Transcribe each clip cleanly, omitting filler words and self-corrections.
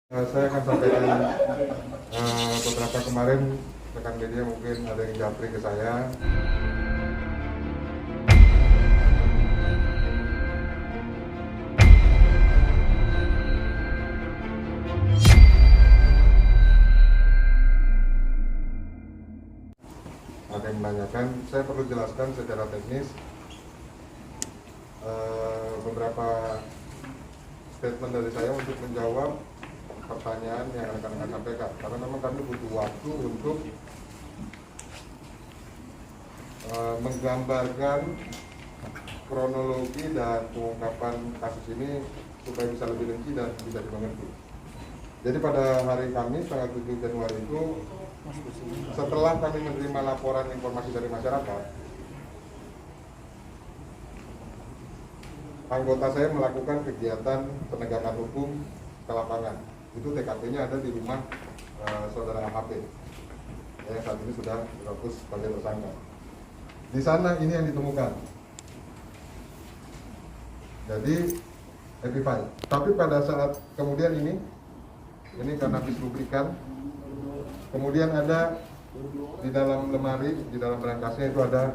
Saya akan sampaikan beberapa kemarin rekan media mungkin ada yang japri ke saya. Ada yang menanyakan, saya perlu jelaskan secara teknis beberapa statement dari saya untuk menjawab pertanyaan yang rekan-rekan sampaikan, karena memang kami butuh waktu untuk menggambarkan kronologi dan pengungkapan kasus ini supaya bisa lebih rinci dan bisa dimengerti. Jadi pada hari Kamis tanggal 7 Januari itu, setelah kami menerima laporan informasi dari masyarakat, anggota saya melakukan kegiatan penegakan hukum ke lapangan. Itu TKP-nya ada di rumah saudara AHP yang saat ini sudah difokus sebagai tersangka. Di sana ini yang ditemukan. Jadi EpiFile. Tapi pada saat kemudian ini kanabis lubrikan. Kemudian ada di dalam lemari, di dalam berangkasnya itu ada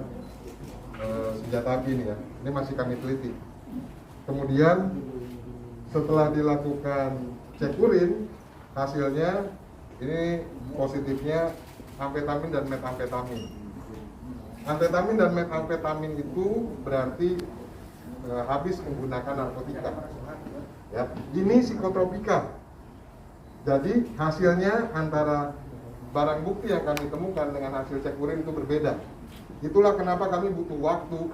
senjata api ini ya. Ini masih kami teliti. Kemudian setelah dilakukan cek urin, hasilnya ini positifnya amfetamin dan metamfetamin. Amfetamin dan metamfetamin itu berarti habis menggunakan narkotika. Ya, ini psikotropika. Jadi hasilnya antara barang bukti yang kami temukan dengan hasil cek urin itu berbeda. Itulah kenapa kami butuh waktu.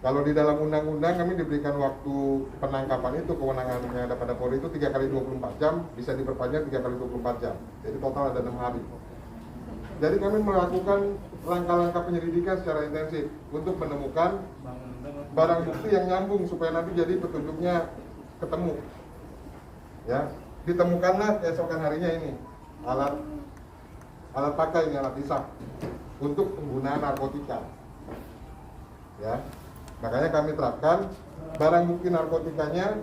Kalau di dalam undang-undang kami diberikan waktu penangkapan itu, kewenangannya ada pada Polri itu 3 kali 24 jam, bisa diperpanjang 3 kali 24 jam. Jadi total ada 6 hari. Jadi kami melakukan langkah-langkah penyelidikan secara intensif untuk menemukan barang bukti yang nyambung supaya nanti jadi petunjuknya ketemu. Ya, ditemukanlah keesokan harinya ini alat pakai ini, alat hisap untuk penggunaan narkotika. Ya. Makanya kami terapkan barang bukti narkotikanya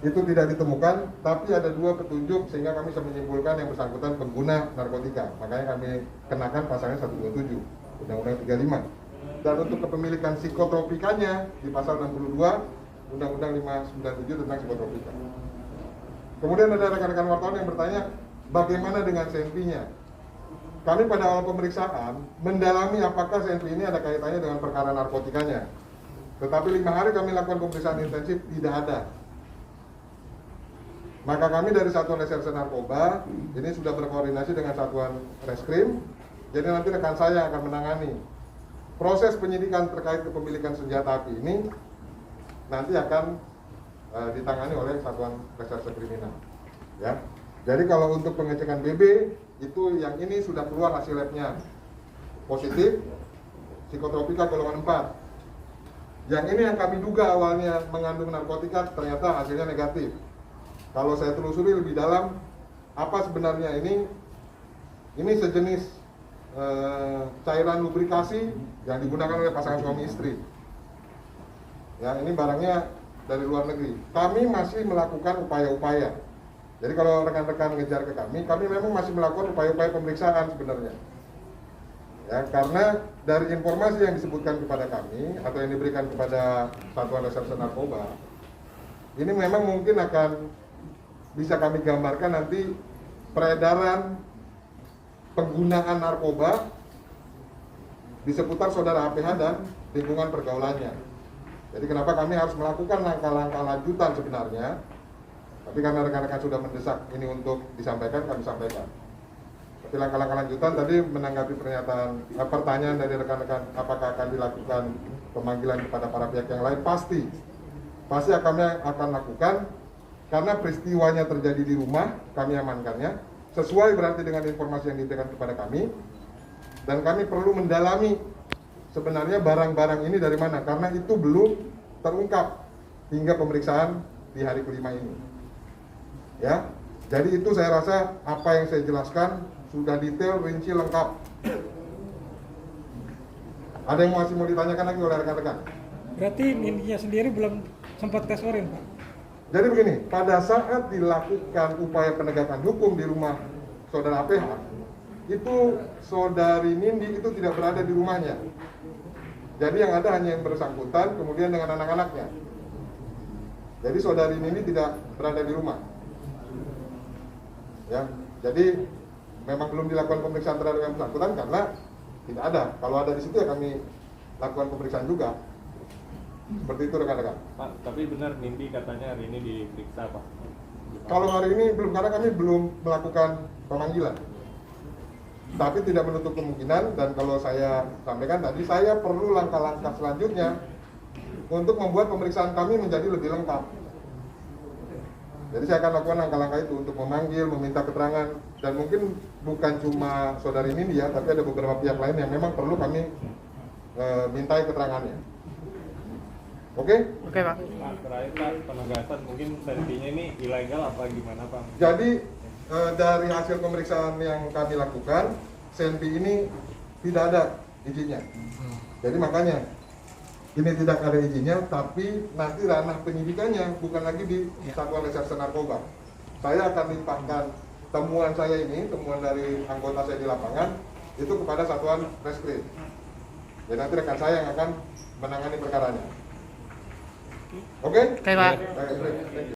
itu tidak ditemukan, tapi ada 2 petunjuk sehingga kami bisa menyimpulkan yang bersangkutan pengguna narkotika. Makanya kami kenakan pasalnya 127 Undang-Undang 35. Dan untuk kepemilikan psikotropikanya di pasal 62 Undang-Undang 597 tentang psikotropika. Kemudian ada rekan-rekan wartawan yang bertanya, bagaimana dengan senpinya? Kami pada awal pemeriksaan mendalami apakah senpi ini ada kaitannya dengan perkara narkotikanya. Tetapi 5 hari kami lakukan pemeriksaan intensif, tidak ada. Maka kami dari Satuan Reserse Narkoba ini sudah berkoordinasi dengan Satuan Reskrim. Jadi nanti rekan saya akan menangani proses penyidikan terkait kepemilikan senjata api ini, nanti akan ditangani oleh Satuan Reserse Kriminal. Ya. Jadi kalau untuk pengecekan BB itu yang ini sudah keluar hasil labnya positif, psikotropika golongan 4. Yang ini yang kami duga awalnya mengandung narkotika, ternyata hasilnya negatif. Kalau saya telusuri lebih dalam, apa sebenarnya ini sejenis cairan lubrikasi yang digunakan oleh pasangan suami istri. Ya, ini barangnya dari luar negeri. Kami masih melakukan upaya-upaya. Jadi kalau rekan-rekan ngejar ke kami memang masih melakukan upaya-upaya pemeriksaan sebenarnya. Ya, karena dari informasi yang disebutkan kepada kami atau yang diberikan kepada Satuan Reserse Narkoba, ini memang mungkin akan bisa kami gambarkan nanti peredaran penggunaan narkoba di seputar saudara APH dan lingkungan pergaulannya. Jadi kenapa kami harus melakukan langkah-langkah lanjutan sebenarnya, tapi karena rekan-rekan sudah mendesak ini untuk disampaikan, kami sampaikan. Tapi langkah-langkah lanjutan tadi menanggapi pertanyaan dari rekan-rekan, apakah akan dilakukan pemanggilan kepada para pihak yang lain? Pasti kami akan lakukan, karena peristiwanya terjadi di rumah, kami amankannya sesuai berarti dengan informasi yang diberikan kepada kami, dan kami perlu mendalami sebenarnya barang-barang ini dari mana, karena itu belum terungkap hingga pemeriksaan di hari kelima ini. Ya, jadi itu saya rasa apa yang saya jelaskan sudah detail, rinci, lengkap. Ada yang masih mau ditanyakan lagi oleh rekan-rekan? Berarti Nindinya sendiri belum sempat tes urin, Pak? Jadi begini, pada saat dilakukan upaya penegakan hukum di rumah saudara APH, itu saudari Nindi itu tidak berada di rumahnya. Jadi yang ada hanya yang bersangkutan, kemudian dengan anak-anaknya. Jadi saudari Nindi tidak berada di rumah. Ya, jadi memang belum dilakukan pemeriksaan terhadap yang bersangkutan karena tidak ada. Kalau ada di situ ya kami lakukan pemeriksaan juga. Seperti itu rekan-rekan. Pak, tapi benar Nindi katanya hari ini diperiksa Pak? Kalau hari ini belum, karena kami belum melakukan pemanggilan. Tapi tidak menutup kemungkinan, dan kalau saya sampaikan tadi, saya perlu langkah-langkah selanjutnya untuk membuat pemeriksaan kami menjadi lebih lengkap. Jadi saya akan lakukan langkah-langkah itu untuk memanggil, meminta keterangan, dan mungkin bukan cuma saudari Nindi ya, tapi ada beberapa pihak lain yang memang perlu kami mintai keterangannya. Oke? Oke, Pak. Pak, terakhir Pak, penegasan mungkin sentinya ini ilegal apa gimana Pak? Jadi dari hasil pemeriksaan yang kami lakukan, Senpi ini tidak ada izinnya. Jadi makanya ini tidak ada izinnya, tapi nanti ranah penyidikannya bukan lagi di Satuan Reserse Narkoba. Saya akan limpahkan temuan saya ini, temuan dari anggota saya di lapangan, itu kepada Satuan Reskrim. Jadi nanti rekan saya yang akan menangani perkaranya. Oke? Oke, Pak. Baik, baik.